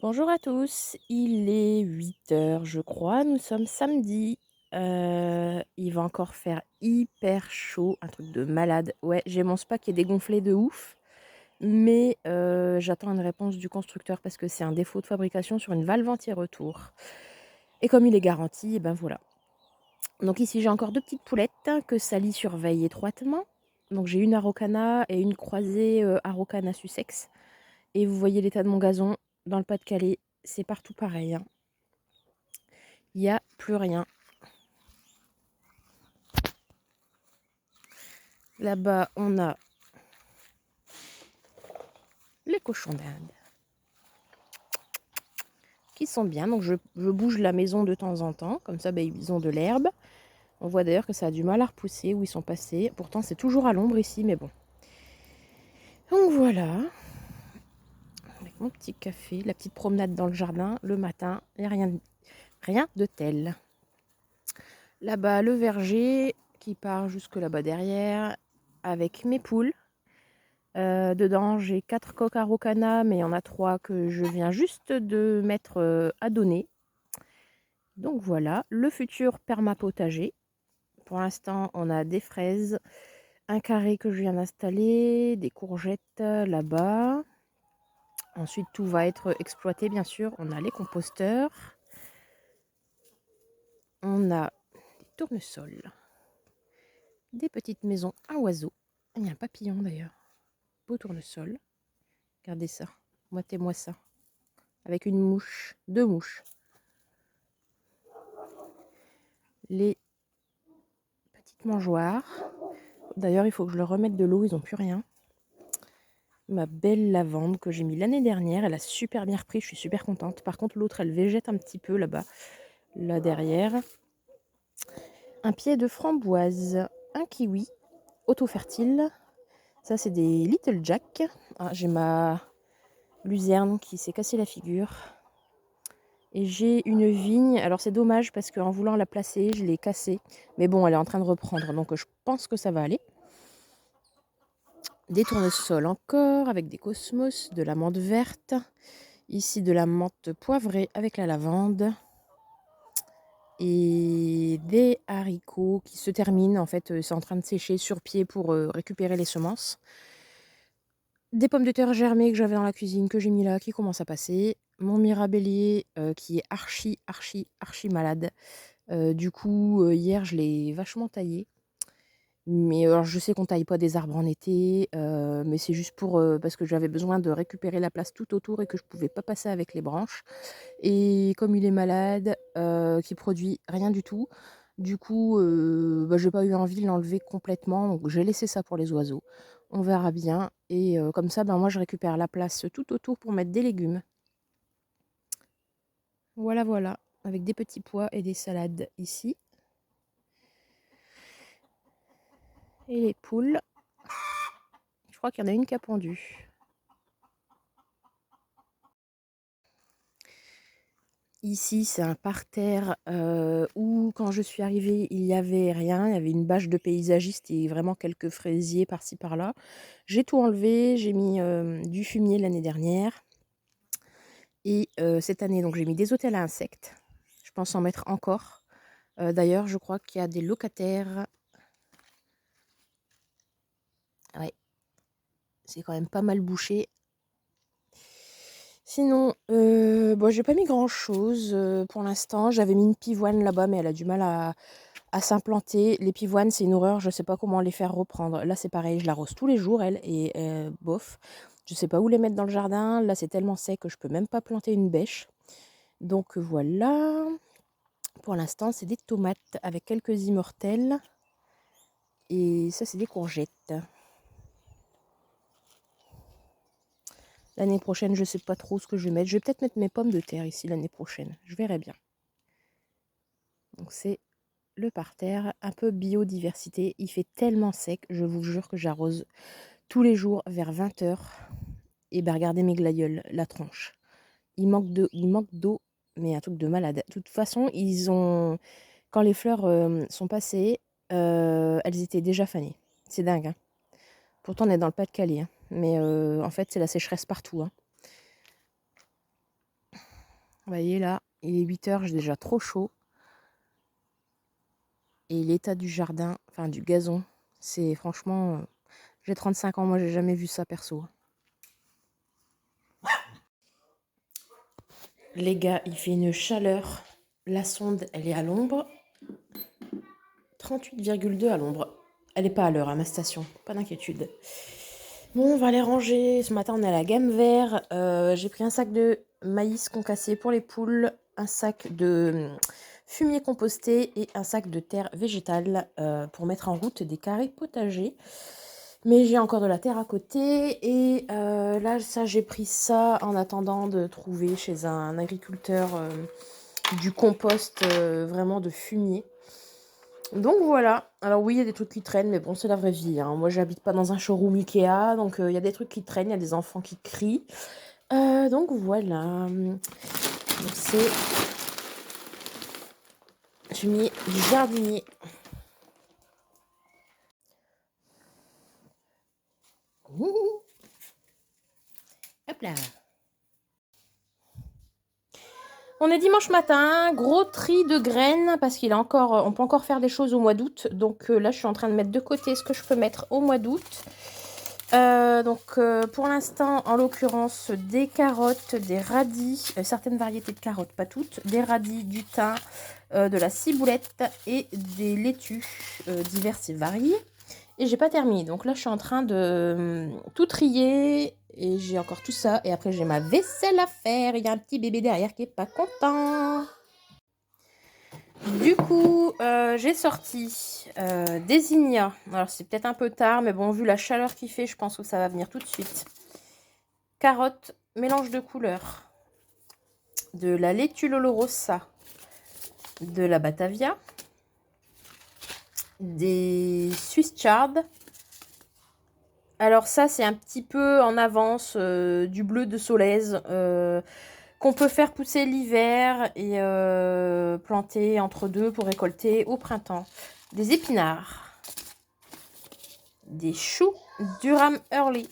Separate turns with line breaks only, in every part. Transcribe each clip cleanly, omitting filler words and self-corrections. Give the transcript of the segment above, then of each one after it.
Bonjour à tous, il est 8 heures, je crois, nous sommes samedi. Il va encore faire hyper chaud, un truc de malade. Ouais, j'ai mon spa qui est dégonflé de ouf, mais j'attends une réponse du constructeur parce que c'est un défaut de fabrication sur une valve anti-retour. Et comme il est garanti, et ben voilà. Donc ici j'ai encore deux petites poulettes que Sally surveille étroitement. Donc j'ai une Araucana et une croisée Araucana Sussex. Et vous voyez l'état de mon gazon dans le Pas-de-Calais, c'est partout pareil, hein. Il n'y a plus rien. Là-bas, on a les cochons d'Inde qui sont bien. Donc, je bouge la maison de temps en temps. Comme ça, ils ont de l'herbe. On voit d'ailleurs que ça a du mal à repousser où ils sont passés. Pourtant, c'est toujours à l'ombre ici, mais bon. Donc, voilà. Avec mon petit café, la petite promenade dans le jardin le matin. Il n'y a rien de tel. Là-bas, le verger qui part jusque là-bas derrière avec mes poules. Dedans, j'ai 4 coques Araucana, mais il y en a 3 que je viens juste de mettre à donner. Donc voilà, le futur permapotager. Pour l'instant, on a des fraises, un carré que je viens d'installer, des courgettes là-bas. Ensuite, tout va être exploité, bien sûr. On a les composteurs. On a des tournesols, des petites maisons à oiseaux. Il y a un papillon d'ailleurs. Beau tournesol. Regardez ça. Moitez-moi ça. Avec une mouche, deux mouches. Les petites mangeoires. D'ailleurs, il faut que je leur remette de l'eau, ils n'ont plus rien. Ma belle lavande que j'ai mis l'année dernière, elle a super bien repris, je suis super contente. Par contre, l'autre, elle végète un petit peu là-bas, là derrière. Un pied de framboise, un kiwi, auto-fertile. Ça, c'est des Little Jack. Ah, j'ai ma luzerne qui s'est cassée la figure. Et j'ai une vigne. Alors, c'est dommage parce qu'en voulant la placer, je l'ai cassée. Mais bon, elle est en train de reprendre, donc je pense que ça va aller. Des tournesols encore avec des cosmos, de la menthe verte. Ici, de la menthe poivrée avec la lavande. Et des haricots qui se terminent. En fait, c'est en train de sécher sur pied pour récupérer les semences. Des pommes de terre germées que j'avais dans la cuisine, que j'ai mis là, qui commencent à passer. Mon mirabellier qui est archi malade. Du coup, hier, je l'ai vachement taillé. Mais alors je sais qu'on taille pas des arbres en été, mais c'est juste pour, parce que j'avais besoin de récupérer la place tout autour et que je pouvais pas passer avec les branches. Et comme il est malade, qu'il produit rien du tout, du coup, j'ai pas eu envie de l'enlever complètement, donc j'ai laissé ça pour les oiseaux. On verra bien et comme ça, moi je récupère la place tout autour pour mettre des légumes. Voilà, voilà, avec des petits pois et des salades ici. Et les poules, je crois qu'il y en a une qui a pondu. Ici, c'est un parterre où, quand je suis arrivée, il n'y avait rien. Il y avait une bâche de paysagiste et vraiment quelques fraisiers par-ci par-là. J'ai tout enlevé, j'ai mis du fumier l'année dernière. Et cette année, donc j'ai mis des hôtels à insectes. Je pense en mettre encore. D'ailleurs, je crois qu'il y a des locataires. Ouais, c'est quand même pas mal bouché. Sinon, j'ai pas mis grand-chose pour l'instant. J'avais mis une pivoine là-bas, mais elle a du mal à s'implanter. Les pivoines, c'est une horreur, je sais pas comment les faire reprendre. Là, c'est pareil, je l'arrose tous les jours, elle, et bof. Je sais pas où les mettre dans le jardin. Là, c'est tellement sec que je peux même pas planter une bêche. Donc voilà. Pour l'instant, c'est des tomates avec quelques immortelles. Et ça, c'est des courgettes. L'année prochaine, je sais pas trop ce que je vais mettre. Je vais peut-être mettre mes pommes de terre ici l'année prochaine. Je verrai bien. Donc c'est le parterre, un peu biodiversité. Il fait tellement sec, je vous jure que j'arrose tous les jours vers 20 h. Et regardez mes glaïeuls, la tronche. Il manque d'eau, mais un truc de malade. De toute façon, quand les fleurs sont passées, elles étaient déjà fanées. C'est dingue, hein. Pourtant, on est dans le Pas-de-Calais, hein. Mais en fait, c'est la sécheresse partout, hein. Vous voyez là, il est 8 h, j'ai déjà trop chaud. Et l'état du jardin, enfin du gazon, c'est franchement... j'ai 35 ans, moi j'ai jamais vu ça perso. Les gars, il fait une chaleur. La sonde, elle est à l'ombre. 38,2 à l'ombre. Elle n'est pas à l'heure à ma station, pas d'inquiétude. Bon, on va les ranger. Ce matin, on est à la gamme vert. J'ai pris un sac de maïs concassé pour les poules, un sac de fumier composté et un sac de terre végétale pour mettre en route des carrés potagers. Mais j'ai encore de la terre à côté et là, ça, j'ai pris ça en attendant de trouver chez un agriculteur du compost vraiment de fumier. Donc voilà, alors oui, il y a des trucs qui traînent, mais bon, c'est la vraie vie, hein. Moi, j'habite pas dans un showroom Ikea, donc il y a des trucs qui traînent, il y a des enfants qui crient. Donc voilà, donc c'est fumier du jardinier. Ouh. Hop là. On est dimanche matin, gros tri de graines, parce on peut encore faire des choses au mois d'août. Donc là, je suis en train de mettre de côté ce que je peux mettre au mois d'août. Pour l'instant, en l'occurrence, des carottes, des radis, certaines variétés de carottes, pas toutes, des radis, du thym, de la ciboulette et des laitues diverses et variées. Et j'ai pas terminé, donc là je suis en train de tout trier et j'ai encore tout ça. Et après j'ai ma vaisselle à faire, il y a un petit bébé derrière qui est pas content. Du coup, j'ai sorti des ignas. Alors, c'est peut-être un peu tard, mais bon, vu la chaleur qu'il fait, je pense que ça va venir tout de suite. Carottes, mélange de couleurs. De la laitue Lolorosa. De la Batavia. Des Swiss Chard. Alors ça, c'est un petit peu en avance du bleu de Solèze. Qu'on peut faire pousser l'hiver et planter entre deux pour récolter au printemps. Des épinards, des choux Durham Early,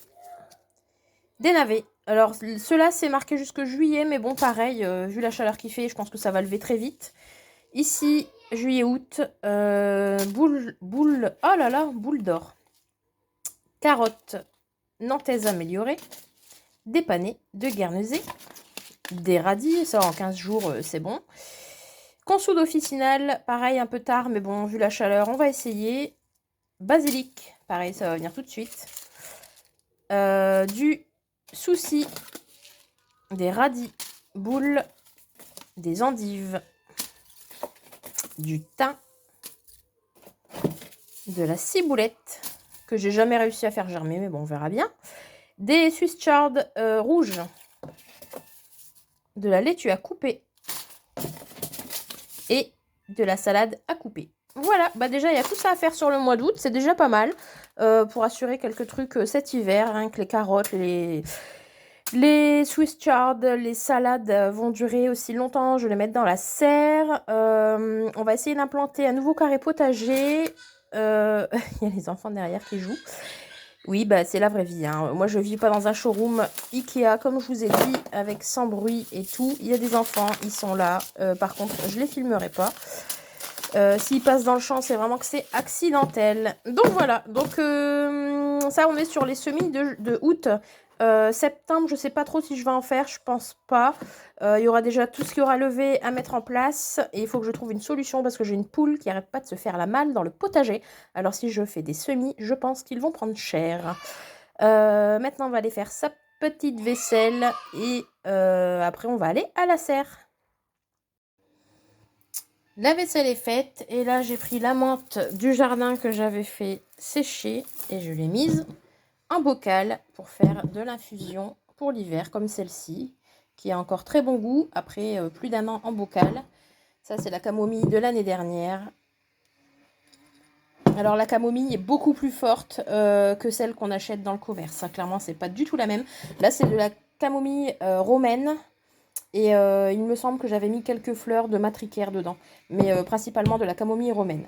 des navets. Alors ceux-là c'est marqué jusque juillet, mais bon pareil, vu la chaleur qu'il fait, je pense que ça va lever très vite. Ici, juillet-août, oh là là, boule d'or. Carottes nantaises améliorées, des panais de guernesey, des radis, ça en 15 jours c'est bon. Consoude officinale, pareil un peu tard, mais bon, vu la chaleur, on va essayer. Basilic, pareil, ça va venir tout de suite. Du souci, des radis, boules, des endives, du thym, de la ciboulette, que j'ai jamais réussi à faire germer, mais bon, on verra bien. Des Swiss Chard rouges, de la laitue à couper et de la salade à couper. Voilà, bah déjà il y a tout ça à faire sur le mois d'août, c'est déjà pas mal pour assurer quelques trucs cet hiver, hein, que les carottes, les Swiss Chard, les salades vont durer aussi longtemps, je vais les mettre dans la serre. On va essayer d'implanter un nouveau carré potager. Il y a les enfants derrière qui jouent. Oui, bah c'est la vraie vie, hein. Moi je vis pas dans un showroom Ikea comme je vous ai dit, avec sans bruit et tout. Il y a des enfants, ils sont là. Par contre, je les filmerai pas. S'ils passent dans le champ, c'est vraiment que c'est accidentel. Donc voilà, donc ça on est sur les semis de août. Septembre, je sais pas trop si je vais en faire, je pense pas. Il y aura déjà tout ce qui aura levé à mettre en place. Et il faut que je trouve une solution parce que j'ai une poule qui arrête pas de se faire la malle dans le potager. Alors si je fais des semis, je pense qu'ils vont prendre cher. Maintenant, on va aller faire sa petite vaisselle et après on va aller à la serre. La vaisselle est faite et là j'ai pris la menthe du jardin que j'avais fait sécher et je l'ai mise en bocal pour faire de l'infusion pour l'hiver comme celle-ci qui a encore très bon goût après plus d'1 an en bocal. Ça c'est la camomille de l'année dernière. Alors la camomille est beaucoup plus forte que celle qu'on achète dans le commerce. Clairement c'est pas du tout la même. Là c'est de la camomille romaine. Et il me semble que j'avais mis quelques fleurs de matricaire dedans. Mais principalement de la camomille romaine.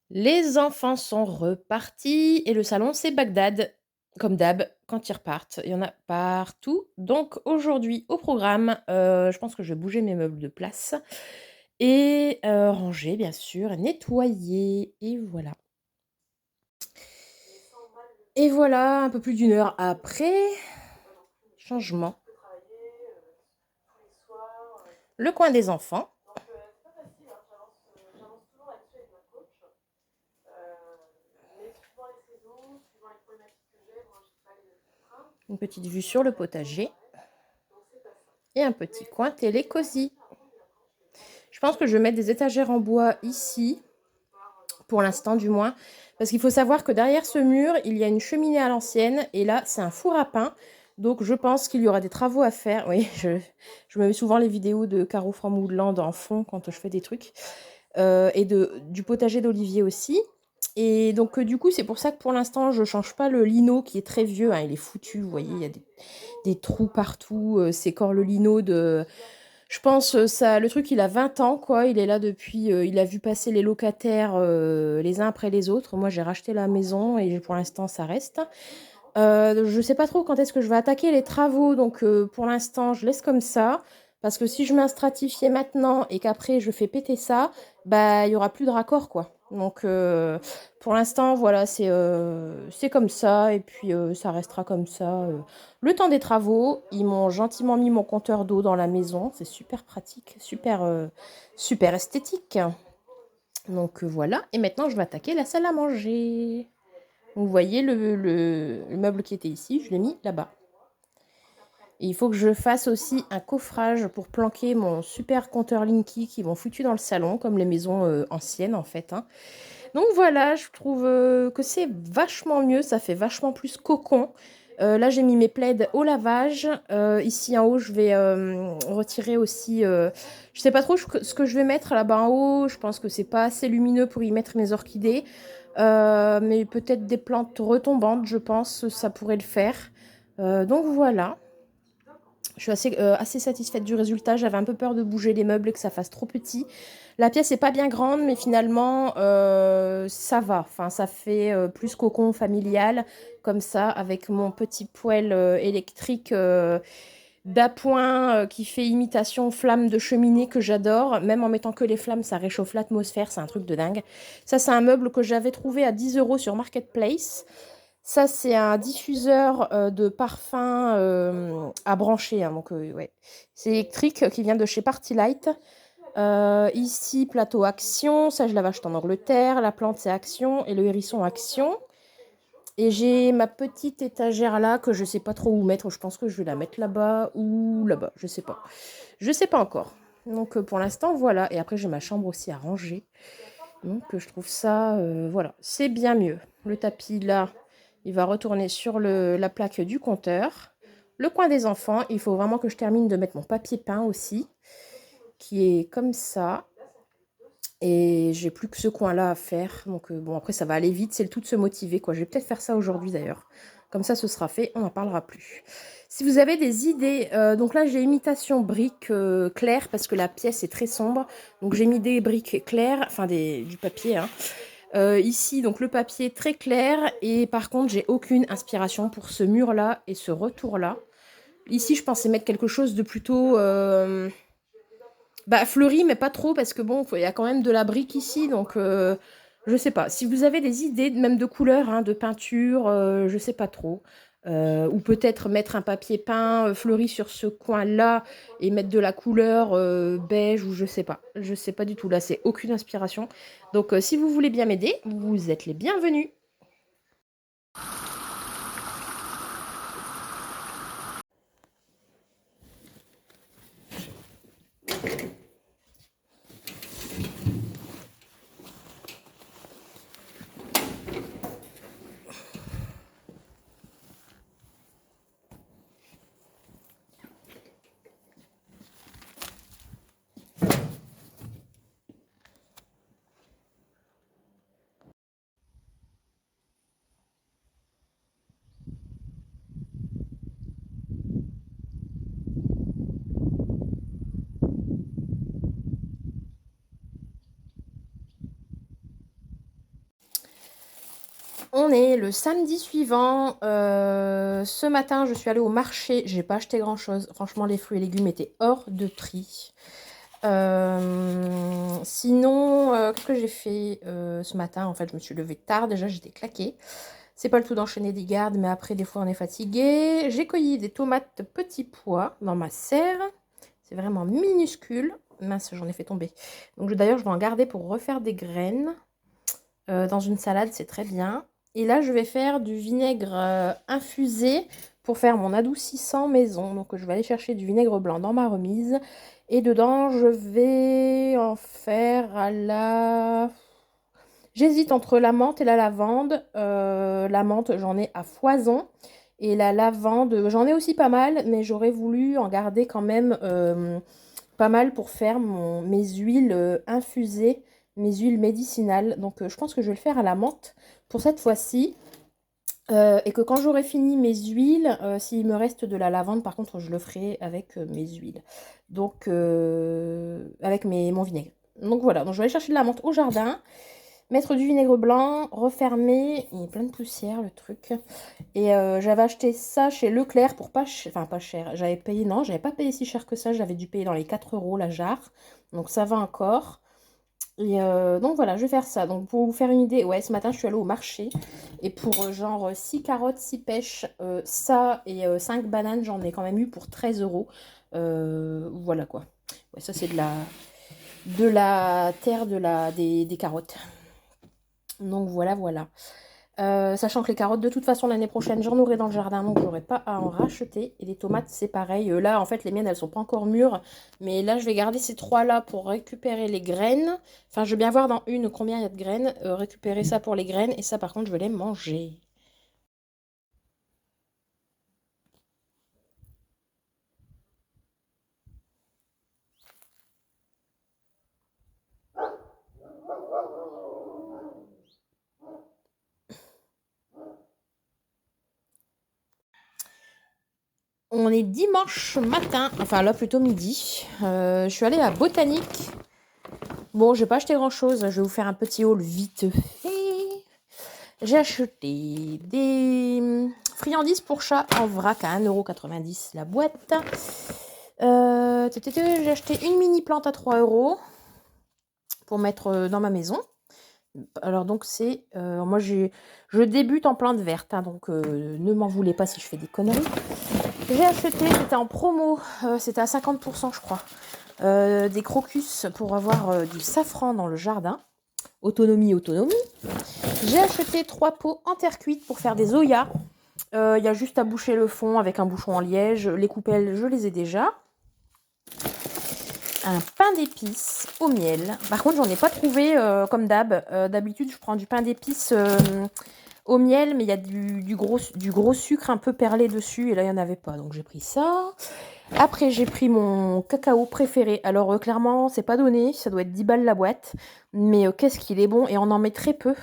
Les enfants sont repartis et le salon c'est Bagdad. comme d'hab, quand ils repartent, il y en a partout. Donc aujourd'hui, au programme, je pense que je vais bouger mes meubles de place et ranger bien sûr, nettoyer et voilà. Et voilà, un peu plus d'une heure après, changement. Le coin des enfants. Une petite vue sur le potager. Et un petit coin télé cosy. Je pense que je vais mettre des étagères en bois ici, pour l'instant du moins. Parce qu'il faut savoir que derrière ce mur, il y a une cheminée à l'ancienne. Et là, c'est un four à pain. Donc je pense qu'il y aura des travaux à faire. Oui, je me mets souvent les vidéos de Caro from Woodland en fond quand je fais des trucs. Et du potager d'Olivier aussi. Et donc du coup, c'est pour ça que pour l'instant, je change pas le lino qui est très vieux, hein, il est foutu, vous voyez, il y a des trous partout, c'est encore le lino de... Je pense, ça, le truc, il a 20 ans, quoi, il est là depuis, il a vu passer les locataires les uns après les autres. Moi, j'ai racheté la maison et pour l'instant, ça reste. Je sais pas trop quand est-ce que je vais attaquer les travaux, donc pour l'instant, je laisse comme ça. Parce que si je mets un stratifié maintenant et qu'après je fais péter ça, bah il y aura plus de raccord quoi. Donc pour l'instant, voilà, c'est comme ça et puis ça restera comme ça. Le temps des travaux, ils m'ont gentiment mis mon compteur d'eau dans la maison. C'est super pratique, super esthétique. Donc voilà, et maintenant je vais attaquer la salle à manger. Vous voyez le meuble qui était ici, je l'ai mis là-bas. Et il faut que je fasse aussi un coffrage pour planquer mon super compteur Linky qui vont foutu dans le salon, comme les maisons anciennes en fait. Hein. Donc voilà, je trouve que c'est vachement mieux, ça fait vachement plus cocon. Là, j'ai mis mes plaids au lavage. Ici en haut, je vais retirer aussi... je sais pas trop ce que je vais mettre là-bas en haut. Je pense que c'est pas assez lumineux pour y mettre mes orchidées. Mais peut-être des plantes retombantes, je pense, ça pourrait le faire. Donc voilà. Je suis assez satisfaite du résultat. J'avais un peu peur de bouger les meubles et que ça fasse trop petit. La pièce n'est pas bien grande, mais finalement, ça va. Enfin, ça fait plus cocon familial, comme ça, avec mon petit poêle électrique d'appoint qui fait imitation flamme de cheminée que j'adore. Même en mettant que les flammes, ça réchauffe l'atmosphère. C'est un truc de dingue. Ça, c'est un meuble que j'avais trouvé à 10 € sur Marketplace. Ça, c'est un diffuseur de parfum à brancher. Hein, donc, ouais. C'est électrique qui vient de chez Party Light. Ici, plateau Action. Ça, je l'avais acheté en Angleterre. La plante, c'est Action. Et le hérisson, Action. Et j'ai ma petite étagère là que je sais pas trop où mettre. Je pense que je vais la mettre là-bas ou là-bas. Je sais pas. Je sais pas encore. Donc, pour l'instant, voilà. Et après, j'ai ma chambre aussi à ranger. Donc, je trouve ça, voilà. C'est bien mieux. Le tapis là. Il va retourner sur la plaque du compteur. Le coin des enfants, il faut vraiment que je termine de mettre mon papier peint aussi, qui est comme ça. Et j'ai plus que ce coin-là à faire. Donc bon, après, ça va aller vite. C'est le tout de se motiver, quoi. Je vais peut-être faire ça aujourd'hui, d'ailleurs. Comme ça, ce sera fait. On n'en parlera plus. Si vous avez des idées... donc là, j'ai imitation briques claires parce que la pièce est très sombre. Donc j'ai mis des briques claires, enfin du papier, hein. Ici, donc le papier très clair et par contre, j'ai aucune inspiration pour ce mur-là et ce retour-là. Ici, je pensais mettre quelque chose de plutôt fleuri, mais pas trop parce que bon, il y a quand même de la brique ici, donc je sais pas. Si vous avez des idées, même de couleurs, hein, de peinture, je sais pas trop. Ou peut-être mettre un papier peint fleuri sur ce coin-là et mettre de la couleur beige ou je sais pas. Je sais pas du tout. Là, c'est aucune inspiration. Donc, si vous voulez bien m'aider, vous êtes les bienvenus. On est le samedi suivant. Ce matin, je suis allée au marché. J'ai pas acheté grand-chose. Franchement, les fruits et légumes étaient hors de prix. Sinon, qu'est-ce que j'ai fait ce matin? En fait, je me suis levée tard. Déjà, j'étais claquée. C'est pas le tout d'enchaîner des gardes, mais après, des fois, on est fatigué. J'ai cueilli des tomates petits pois dans ma serre. C'est vraiment minuscule. Mince, j'en ai fait tomber. Donc, d'ailleurs, je vais en garder pour refaire des graines. Dans une salade, c'est très bien. Et là, je vais faire du vinaigre infusé pour faire mon adoucissant maison. Donc, je vais aller chercher du vinaigre blanc dans ma remise. Et dedans, je vais en faire à la... J'hésite entre la menthe et la lavande. La menthe, j'en ai à foison. Et la lavande, j'en ai aussi pas mal, mais j'aurais voulu en garder quand même pas mal pour faire mes huiles infusées, mes huiles médicinales. Donc je pense que je vais le faire à la menthe pour cette fois-ci. Et que quand j'aurai fini mes huiles, s'il me reste de la lavande, par contre, je le ferai avec mes huiles. Donc avec mon vinaigre. Donc voilà, donc je vais aller chercher de la menthe au jardin. Mettre du vinaigre blanc, refermer, il est plein de poussière le truc. Et j'avais acheté ça chez Leclerc pour pas cher, enfin pas cher. J'avais payé, non, j'avais pas payé si cher que ça, j'avais dû payer dans les 4 € la jarre. Donc ça va encore. Et donc voilà, je vais faire ça. Donc pour vous faire une idée, ouais, ce matin je suis allée au marché. Et pour genre 6 carottes, 6 pêches, ça et 5 bananes, j'en ai quand même eu pour 13 €. Voilà quoi. Ouais, ça c'est de la terre des carottes. Donc voilà, voilà. Sachant que les carottes, de toute façon, l'année prochaine, j'en aurai dans le jardin, donc j'aurai pas à en racheter. Et les tomates, c'est pareil. Là, en fait, les miennes, elles sont pas encore mûres. Mais là, je vais garder ces trois-là pour récupérer les graines. Enfin, je vais bien voir dans une combien il y a de graines. Récupérer ça pour les graines. Et ça, par contre, je vais les manger. On est dimanche matin, enfin là plutôt midi. Je suis allée à Botanique. Bon, j'ai pas acheté grand chose. Je vais vous faire un petit haul vite fait. J'ai acheté des friandises pour chat en vrac à 1,90 € la boîte. J'ai acheté une mini plante à 3 € pour mettre dans ma maison. Alors donc c'est... moi je débute en plante verte, hein, donc ne m'en voulez pas si je fais des conneries. J'ai acheté, c'était en promo, c'était à 50% je crois, des crocus pour avoir du safran dans le jardin. Autonomie, autonomie. J'ai acheté 3 pots en terre cuite pour faire des oyas. Il y a juste à boucher le fond avec un bouchon en liège. Les coupelles, je les ai déjà. Un pain d'épices au miel. Par contre, j'en ai pas trouvé comme d'hab. D'habitude, je prends du pain d'épices au miel, mais il y a du gros sucre un peu perlé dessus. Et là, il n'y en avait pas. Donc, j'ai pris ça. Après, j'ai pris mon cacao préféré. Alors, clairement, c'est pas donné. Ça doit être 10 balles la boîte. Mais qu'est-ce qu'il est bon. Et on en met très peu.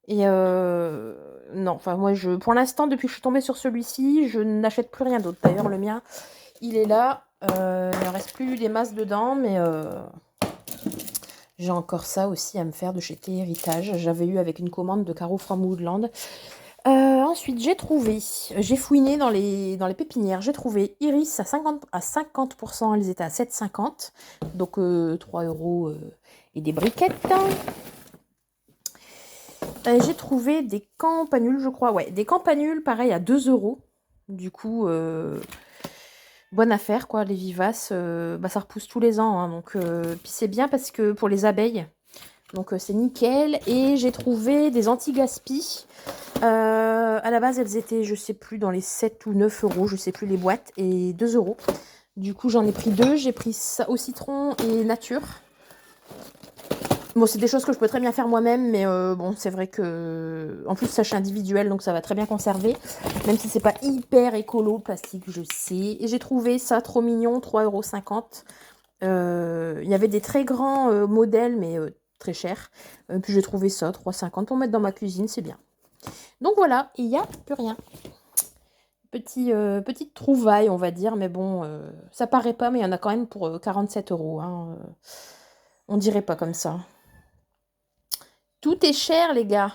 Et non, enfin, moi, pour l'instant, depuis que je suis tombée sur celui-ci, je n'achète plus rien d'autre. D'ailleurs, le mien, il est là. Il ne reste plus des masses dedans, mais j'ai encore ça aussi à me faire de chez Héritage. J'avais eu avec une commande de Caro from Woodland. Ensuite, j'ai fouiné dans les pépinières. J'ai trouvé Iris à 50%, elles étaient à 7,50 €. Donc 3 € et des briquettes. J'ai trouvé des campanules, je crois. Ouais, des campanules, pareil, à 2 €. Du coup, bonne affaire, quoi. Les vivaces, ça repousse tous les ans. Hein, donc, puis c'est bien parce que pour les abeilles, donc c'est nickel. Et j'ai trouvé des anti-gaspi. À la base, elles étaient, je sais plus, dans les 7 ou 9 €, je sais plus, les boîtes, et 2 €. Du coup, j'en ai pris 2. J'ai pris ça au citron et nature. Bon, c'est des choses que je peux très bien faire moi-même, mais bon, c'est vrai que... En plus, sachet individuel, donc ça va très bien conserver. Même si c'est pas hyper écolo, plastique, je sais. Et j'ai trouvé ça trop mignon, 3,50 €. Il y avait des très grands modèles, mais très chers. Puis j'ai trouvé ça, 3,50 € pour mettre dans ma cuisine, c'est bien. Donc voilà, il n'y a plus rien. Petite trouvaille, on va dire, mais bon, ça paraît pas, mais il y en a quand même pour 47 €. Hein, on dirait pas comme ça. Tout est cher, les gars.